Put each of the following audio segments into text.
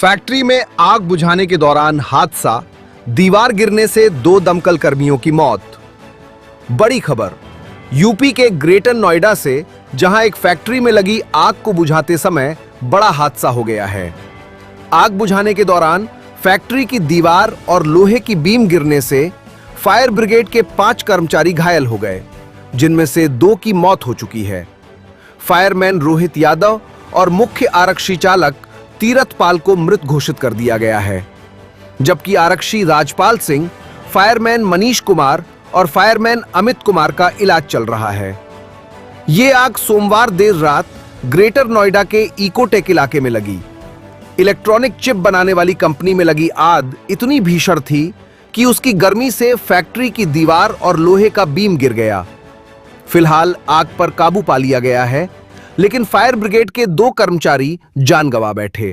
Factory में आग बुझाने के दौरान हादसा, दीवार गिरने से 2 दमकल कर्मियों की मौत। बड़ी खबर यूपी के ग्रेटर नोएडा से, जहां एक फैक्ट्री में लगी आग को बुझाते समय बड़ा हादसा हो गया है। आग बुझाने के दौरान फैक्ट्री की दीवार और लोहे की बीम गिरने से फायर ब्रिगेड के 5 कर्मचारी घायल हो गए, जिनमें से 2 की मौत हो चुकी है। फायरमैन रोहित यादव और मुख्य आरक्षी चालक तीरथ पाल को मृत घोषित कर दिया गया है, जबकि आरक्षी राजपाल सिंह, फायरमैन मनीष कुमार और फायरमैन अमित कुमार का इलाज चल रहा है। ये आग सोमवार देर रात ग्रेटर नोएडा के इकोटेक इलाके में लगी। इलेक्ट्रॉनिक चिप बनाने वाली कंपनी में लगी आग इतनी भीषण थी कि उसकी गर्मी से फैक्ट्री की दीवार और लोहे का बीम गिर गया। फिलहाल आग पर काबू पा लिया गया है, लेकिन फायर ब्रिगेड के 2 कर्मचारी जान गंवा बैठे।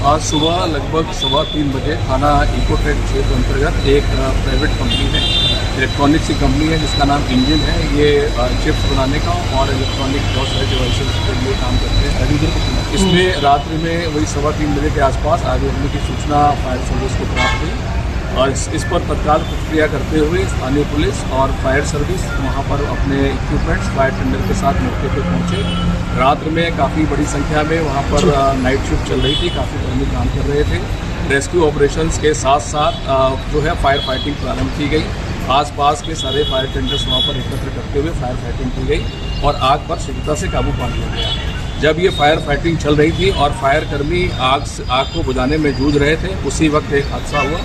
आज सुबह लगभग 3:15 बजे थाना इकोटेक क्षेत्र अंतर्गत एक प्राइवेट कंपनी है, इलेक्ट्रॉनिक्स की कंपनी है जिसका नाम इंजन है। ये चिप्स बनाने का और इलेक्ट्रॉनिक बहुत सारे डिवाइसेस के लिए काम करते हैं। इसमें रात्रि में वही 3:15 बजे के आसपास आग लगने की सूचना फायर सर्विस को प्राप्त हुई और इस पर तत्काल प्रतिक्रिया करते हुए स्थानीय पुलिस और फायर सर्विस वहां पर अपने इक्विपमेंट्स फायर टेंडर के साथ मौके पर पहुंचे। रात्र में काफ़ी बड़ी संख्या में वहां पर नाइट शिफ्ट चल रही थी, काफ़ी कर्मी काम कर रहे थे। रेस्क्यू ऑपरेशंस के साथ साथ जो है फायर फाइटिंग प्रारंभ की गई। आसपास के सारे फायर टेंडर्स वहाँ पर एकत्र करते हुए फायर फाइटिंग की गई और आग पर शीघ्रता से काबू पा लिया गया। जब ये फायर फाइटिंग चल रही थी और फायर कर्मी आग को बुझाने में जूझ रहे थे, उसी वक्त एक हादसा हुआ।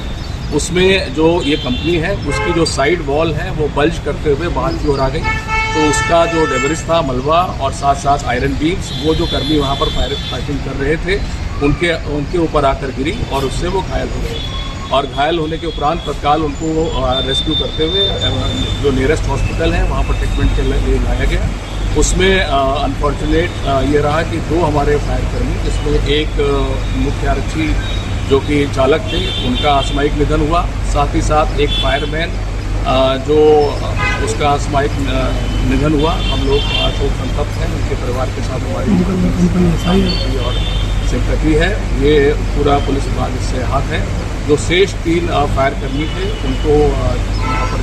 उसमें जो ये कंपनी है उसकी जो साइड वॉल है वो बल्ज करते हुए बाहर की ओर आ गई, तो उसका जो डेब्रिस था, मलबा और साथ साथ आयरन बीम्स, वो जो कर्मी वहाँ पर फायर फाइटिंग कर रहे थे उनके ऊपर आकर गिरी और उससे वो घायल हो गए। और घायल होने के उपरांत तत्काल उनको रेस्क्यू करते हुए जो नियरेस्ट हॉस्पिटल है वहाँ पर ट्रीटमेंट के लिए लाया गया। उसमें अनफॉर्चुनेट ये रहा कि 2 हमारे फायर कर्मी, जिसमें एक मुख्य आरक्षी जो कि चालक थे, उनका असामयिक निधन हुआ। साथ ही साथ एक फायरमैन जो उसका असामयिक निधन हुआ। हम लोग शोक संतप्त हैं, उनके परिवार के साथ हमारी और सिंपैथी है। ये पूरा पुलिस विभाग इससे हाथ है। जो शेष 3 फायर कर्मी थे उनको यहाँ पर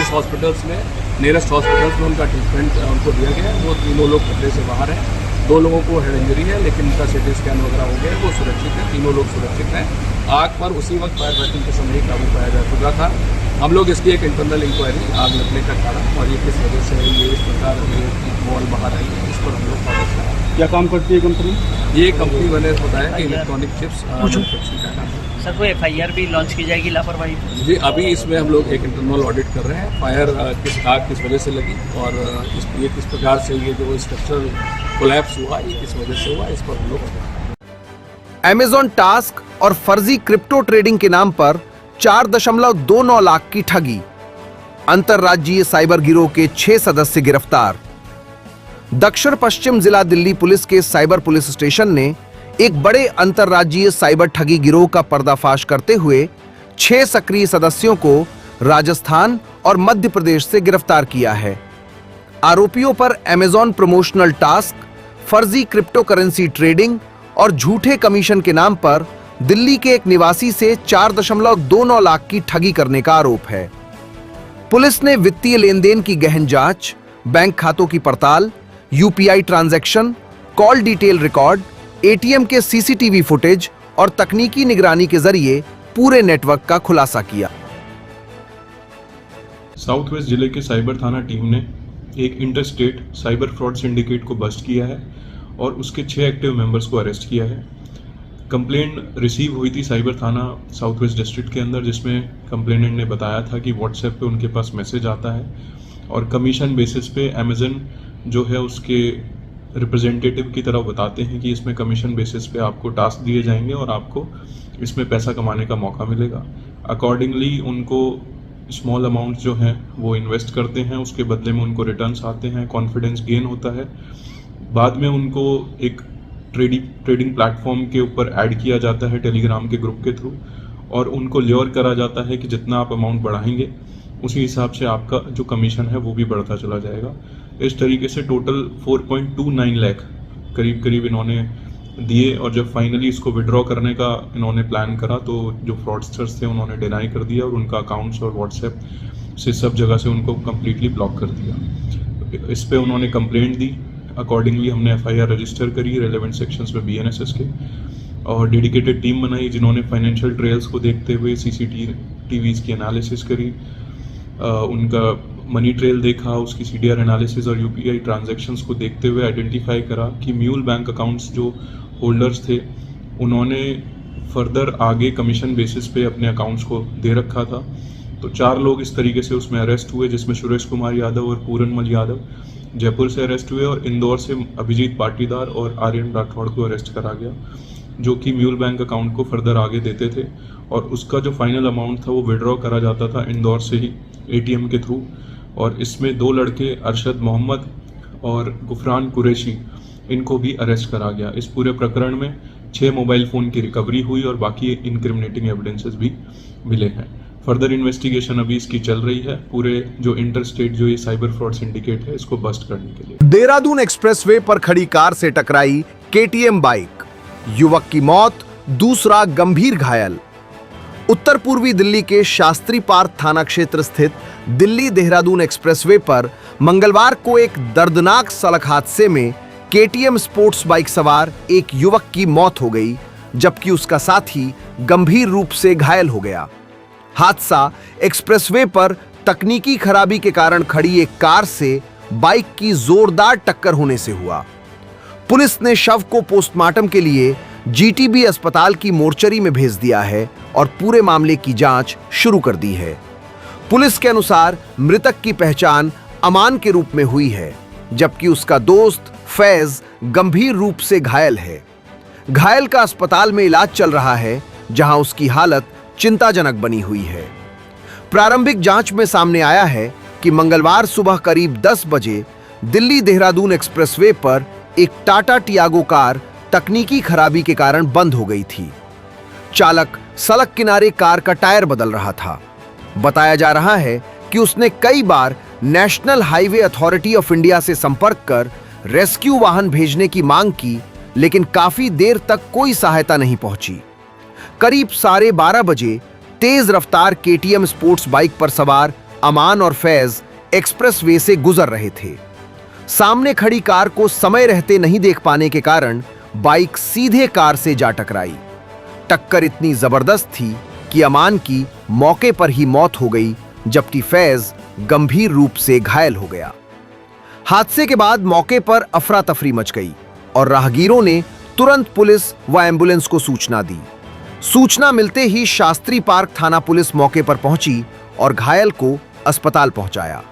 इस हॉस्पिटल्स में, नियरेस्ट हॉस्पिटल्स में उनका ट्रीटमेंट उनको दिया गया है। वो तीनों लोग खतरे से बाहर हैं। 2 लोगों को हेड इंजरी है, लेकिन उनका सीटी स्कैन वगैरह हो गया है, वो सुरक्षित है। तीनों लोग सुरक्षित हैं। आग पर उसी वक्त फायर फाइटिंग के समय ही काबू पाया जा चुका था। हम लोग इसकी एक इंटरनल इंक्वायरी, आग लगने का कारण और ये किस वजह से ये इस प्रकार बॉल बाहर आई है, इस पर हम लोग फॉलो कर रहे हैं। क्या काम करती है कंपनी? ये कंपनी मैंने बताया कि इलेक्ट्रॉनिक चिप्स मैन्युफैक्चरिंग का काम है। सर, कोई FIR भी लॉन्च की जाएगी लापरवाही? जी, अभी इसमें हम लोग एक इंटरनल ऑडिट कर रहे हैं। फायर आग किस वजह से लगी और ये किस प्रकार से ये जो स्ट्रक्चरल कोलैप्स हुआ, ये किस वजह से हुआ, इस पर हम लोग। अमेजॉन टास्क और फर्जी क्रिप्टो ट्रेडिंग के नाम पर 4.29 लाख की ठगी। अंतरराज्यीय साइबर गिरोह के 6 सदस्य गिरफ्तार। दक्षिण पश्चिम जिला दिल्ली पुलिस के साइबर पुलिस स्टेशन ने एक बड़े अंतरराज्यीय साइबर ठगी गिरोह का पर्दाफाश करते हुए 6 सक्रिय सदस्यों को राजस्थान और मध्य प्रदेश से गिरफ्तार किया है। आरोपियों पर अमेजॉन प्रमोशनल टास्क, फर्जी क्रिप्टो करेंसी ट्रेडिंग और झूठे कमीशन के नाम पर दिल्ली के एक निवासी से 4.29 लाख की ठगी करने का आरोप है। पुलिस ने वित्तीय लेनदेन की गहन जांच, बैंक खातों की पड़ताल, UPI transaction, call detail record, ATM के CCTV फुटेज और तकनीकी निगरानी के जरिए पूरे नेटवर्क का खुलासा किया। साउथ वेस्ट जिले के साइबर थाना टीम ने एक इंटरस्टेट साइबर फ्रॉड सिंडिकेट को बस्ट किया है और उसके 6 एक्टिव मेंबर्स को अरेस्ट किया है। कंप्लेंट रिसीव हुई थी साइबर थाना साउथ वेस्ट डिस्ट्रिक्ट के अंदर, जिसमें कंप्लेनेंट ने बताया था कि व्हाट्सएप पे उनके पास मैसेज आता है और कमीशन बेसिस पे अमेजन जो है उसके रिप्रेजेंटेटिव की तरह बताते हैं कि इसमें कमीशन बेसिस पे आपको टास्क दिए जाएंगे और आपको इसमें पैसा कमाने का मौका मिलेगा। अकॉर्डिंगली उनको स्मॉल अमाउंट जो हैं वो इन्वेस्ट करते हैं, उसके बदले में उनको रिटर्न्स आते हैं, कॉन्फिडेंस गेन होता है। बाद में उनको एक ट्रेडिंग प्लेटफॉर्म के ऊपर ऐड किया जाता है टेलीग्राम के ग्रुप के थ्रू और उनको ल्योर करा जाता है कि जितना आप अमाउंट बढ़ाएंगे उसी हिसाब से आपका जो कमीशन है वो भी बढ़ता चला जाएगा। इस तरीके से टोटल 4.29 लाख करीब इन्होंने दिए, और जब फाइनली इसको विड्रॉ करने का इन्होंने प्लान करा तो जो फ्रॉडस्टर्स थे उन्होंने डिनाई कर दिया और उनका अकाउंट्स और व्हाट्सएप से सब जगह से उनको कम्प्लीटली ब्लॉक कर दिया। इस पे उन्होंने कंप्लेंट दी। अकॉर्डिंगली हमने FIR रजिस्टर करी रेलेवेंट सेक्शंस में BNSS के, और डेडिकेटेड टीम बनाई जिन्होंने फाइनेंशियल ट्रेल्स को देखते हुए CCTVs की एनालिसिस करी, उनका मनी ट्रेल देखा, उसकी CDR एनालिसिस और UPI ट्रांजैक्शंस को देखते हुए आइडेंटिफाई करा कि म्यूल बैंक अकाउंट्स जो होल्डर्स थे उन्होंने फर्दर आगे कमीशन बेसिस पे अपने अकाउंट्स को दे रखा था। तो 4 लोग इस तरीके से उसमें अरेस्ट हुए, जिसमें सुरेश कुमार यादव और पूरनमल यादव जयपुर से अरेस्ट हुए, और इंदौर से अभिजीत पाटीदार और आर्यन राठौड़ को अरेस्ट करा गया, जो कि म्यूल बैंक अकाउंट को फर्दर आगे देते थे, और उसका जो फाइनल अमाउंट था वो विड्रॉ करा जाता था इंदौर से ही ATM के थ्रू। और इसमें 2 लड़के अरशद मोहम्मद और गुफरान कुरैशी, इनको भी अरेस्ट करा गया। इस पूरे प्रकरण में 6 मोबाइल फ़ोन की रिकवरी हुई और बाकी इनक्रिमिनेटिंग एविडेंसेस भी मिले हैं। फर्दर इन्वेस्टिगेशन अभी इसकी चल रही है, पूरे जो इंटर स्टेट जो ये साइबर फ्रॉड सिंडिकेट है इसको बस्ट करने के लिए। देहरादून एक्सप्रेसवे पर खड़ी कार से टकराई KTM बाइक, युवक की मौत, दूसरा गंभीर घायल। उत्तर पूर्वी दिल्ली के शास्त्री पार्क थाना क्षेत्र स्थित दिल्ली देहरादून एक्सप्रेसवे पर मंगलवार को एक दर्दनाक सड़क हादसे में KTM स्पोर्ट्स बाइक सवार एक युवक की मौत हो गई, जबकि उसका साथी गंभीर रूप से घायल हो गया। हादसा एक्सप्रेसवे पर तकनीकी खराबी के कारण खड़ी एक कार से बाइक की जोरदार टक्कर होने से हुआ। पुलिस ने शव को पोस्टमार्टम के लिए GTB अस्पताल की मोर्चरी में भेज दिया है और पूरे मामले की जांच शुरू कर दी है। पुलिस के अनुसार मृतक की पहचान अमान के रूप में हुई है, जबकि उसका दोस्त फैज गंभीर रूप से घायल है। घायल का अस्पताल में इलाज चल रहा है, जहां उसकी हालत चिंताजनक बनी हुई है। प्रारंभिक जांच में सामने आया है कि मंगलवार सुबह करीब 10 बजे दिल्ली देहरादून एक्सप्रेसवे पर एक टाटा टियागो कार तकनीकी खराबी के कारण बंद हो गई थी। चालक सड़क किनारे कार का टायर बदल रहा था। बताया जा रहा है कि उसने कई बार national highway authority of India से संपर्क कर रेस्क्यू वाहन भेजने की मांग की, लेकिन काफी देर तक कोई सहायता नहीं पहुंची। करीब 12:30 बजे तेज रफ्तार KTM स्पोर्ट्स बाइक पर सवार अमान और फैज एक्सप्रेसवे से गुजर रहे थे। सामने खड़ी कार को समय रहते नहीं देख पाने के कारण बाइक सीधे कार से जा टकराई। टक्कर इतनी जबरदस्त थी कि अमान की मौके पर ही मौत हो गई, जबकि फैज गंभीर रूप से घायल हो गया। हादसे के बाद मौके पर अफरा तफरी मच गई और राहगीरों ने तुरंत पुलिस व एम्बुलेंस को सूचना दी। सूचना मिलते ही शास्त्री पार्क थाना पुलिस मौके पर पहुंची और घायल को अस्पताल पहुंचाया।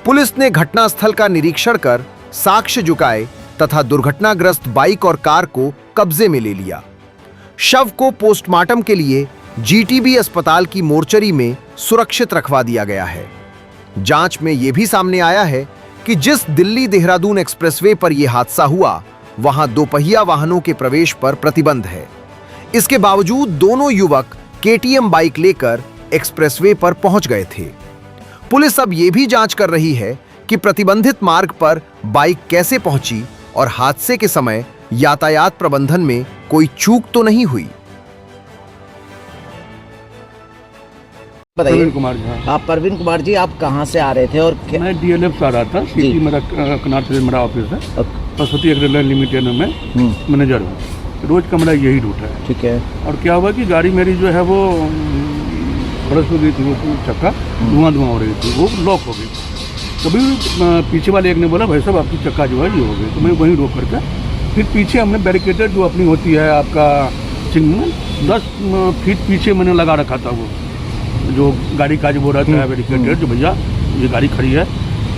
पुलिस ने घटनास्थल का निरीक्षण कर साक्ष्य जुटाए तथा दुर्घटनाग्रस्त बाइक और कार को कब्जे में ले लिया। शव को पोस्टमार्टम के लिए GTB अस्पताल की मोर्चरी में सुरक्षित रखवा दिया गया है। जांच में यह भी सामने आया है कि जिस दिल्ली देहरादून एक्सप्रेसवे पर यह हादसा हुआ, वहां 2 पहिया वाहनों के प्रवेश पर प्रतिबंध है। इसके बावजूद दोनों युवक KTM बाइक लेकर एक्सप्रेसवे पर पहुंच गए थे। पुलिस अब यह भी जांच कर रही है कि प्रतिबंधित मार्ग पर बाइक कैसे पहुंची और हादसे के समय यातायात प्रबंधन में कोई चूक तो नहीं हुई। प्रवीण कुमार जी। आप प्रवीण कुमार जी, आप कहाँ से आ रहे थे और मैं DLF से आ रहा था। सिटी मेरा कनाट से मेरा ऑफिस है, सरस्वती एग्रीकल्चर लिमिटेड में मैं मैनेजर हूँ। रोज का मेरा यही रूट है। ठीक है। और क्या हुआ कि गाड़ी मेरी जो है वो बरस हो गई थी, वो चक्का धुआं हो रही थी, वो लॉक हो गई। कभी पीछे वाले एक ने बोला भाई साहब आपकी चक्का जो है ये हो गई, तो मैं वहीं रोक करके फिर पीछे हमने बैरिकेटर जो अपनी होती है आपका 10 फीट पीछे मैंने लगा रखा था, वो जो गाड़ी का जो वो रहता है बैरिकेटर, जो भैया ये गाड़ी खड़ी है,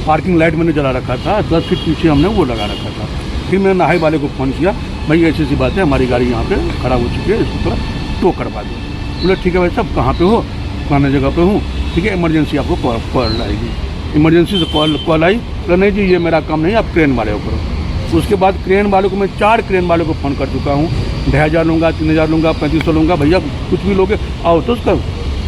पार्किंग लाइट मैंने जला रखा था, 10 फीट पीछे हमने वो लगा रखा था। फिर मैंने नहाई वाले को फ़ोन किया, भाई ऐसी सी बात है, हमारी गाड़ी यहाँ पे खराब हो चुकी है, इसको थोड़ा टो करवा दो। बोले ठीक है भाई साहब, कहाँ पे हो? पुराने जगह पे हूँ। ठीक है, इमरजेंसी आपको कॉल आएगी। इमरजेंसी से कॉल आई, तो नहीं जी ये मेरा काम नहीं, आप क्रेन वाले को करो। उसके बाद क्रेन वालों को मैं 4 क्रेन वालों को फ़ोन कर चुका हूँ, 2500 लूँगा, 3000 लूँगा, 3500 लूँगा, भैया कुछ भी लोगे आओ तो उसका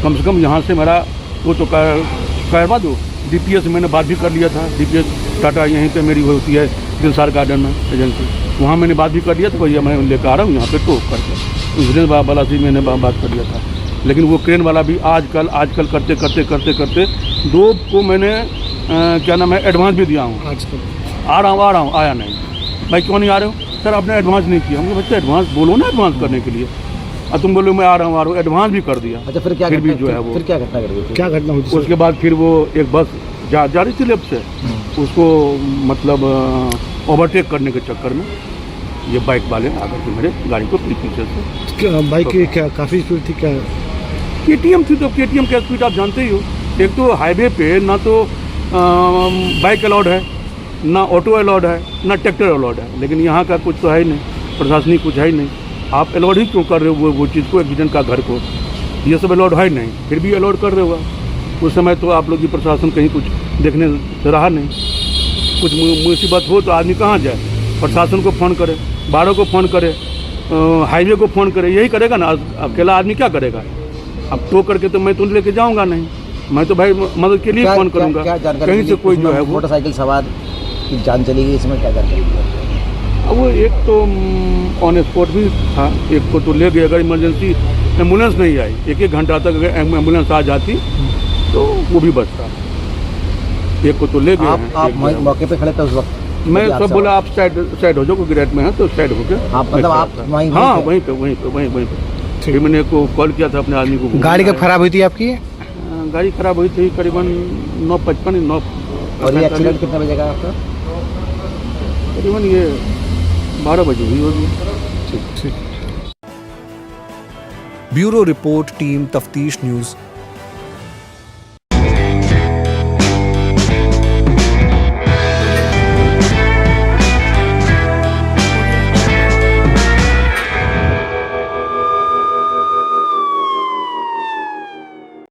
कम से कम यहाँ से मेरा वो तो करवा दो। DPS मैंने बात भी कर लिया था, DPS टाटा यहीं पे मेरी होती है दिलसार गार्डन में एजेंसी। वहाँ मैंने बात भी कर दिया था, भैया मैं लेकर आ रहा हूँ यहाँ पे तो करके इंश्योरेंस वाला से मैंने बात कर दिया था। लेकिन वो क्रेन वाला भी आजकल करते 2 को मैंने क्या नाम है एडवांस भी दिया हूँ। आ रहा हूँ आया नहीं। भाई क्यों नहीं आ रहे हो? सर आपने एडवांस नहीं किया। हमने बच्चा एडवांस बोलो ना, एडवांस करने के लिए। और तुम बोलो मैं आ रहा हूँ, एडवांस भी कर दिया। अच्छा फिर क्या भी जो है वो फिर क्या घटना कर गई? क्या घटना हुई? उसके बाद फिर वो एक बस जा रही थी लेफ्ट से, उसको मतलब ओवरटेक करने के चक्कर में ये बाइक वाले आकर के मेरे गाड़ी को पीछे से। बाइक की क्या काफ़ी स्पीड थी क्या? KTM थी, तो KTM का स्पीड आप जानते ही हो। एक तो हाईवे पे ना तो बाइक अलाउड है, ना ऑटो अलाउड है, ना ट्रैक्टर अलाउड है। लेकिन यहाँ का कुछ तो है ही नहीं, प्रशासनिक कुछ है ही नहीं। आप अलाउड ही क्यों कर रहे हो वो चीज़ को, एक्सीडेंट का घर को? ये सब अलाउड है ही नहीं, फिर भी अलाउड कर रहे हो। उस समय तो आप लोग की प्रशासन कहीं कुछ देखने से रहा नहीं। कुछ मुसीबत हो तो आदमी कहाँ जाए? प्रशासन को फ़ोन करे, बाड़ों को फ़ोन करे, हाईवे को फ़ोन करे, यही करेगा ना। अकेला आदमी क्या करेगा? अब टो करके तो मैं तो लेके जाऊँगा नहीं, मैं तो भाई मदद के लिए फ़ोन करूँगा। कहीं से कोई जो है वो मोटरसाइकिल सवार की जान चली गई, इसमें क्या जानकारी? अब वो एक तो ऑन स्पॉट भी था, एक को तो ले गए। अगर इमरजेंसी एम्बुलेंस नहीं आई, 1 घंटा तक अगर एम्बुलेंस आ जाती तो वो भी बचता। एक को तो ले गए। आप मौके पे खड़े थे उस वक्त? मैं सब बोला आप साइड हो जाओ, क्योंकि रेट में है तो साइड हो गए। आप मतलब आप वहीं? हाँ वहीं पे। फिर मैंने को कॉल किया था अपने आदमी को। गाड़ी कब खराब हुई थी आपकी? गाड़ी खराब हुई थी करीबन 9:55। और ये एक्सीडेंट कितने बजे का आपका? करीबन ये 12 बजे हुई होगी। ठीक। ब्यूरो रिपोर्ट, टीम तफ्तीश न्यूज़,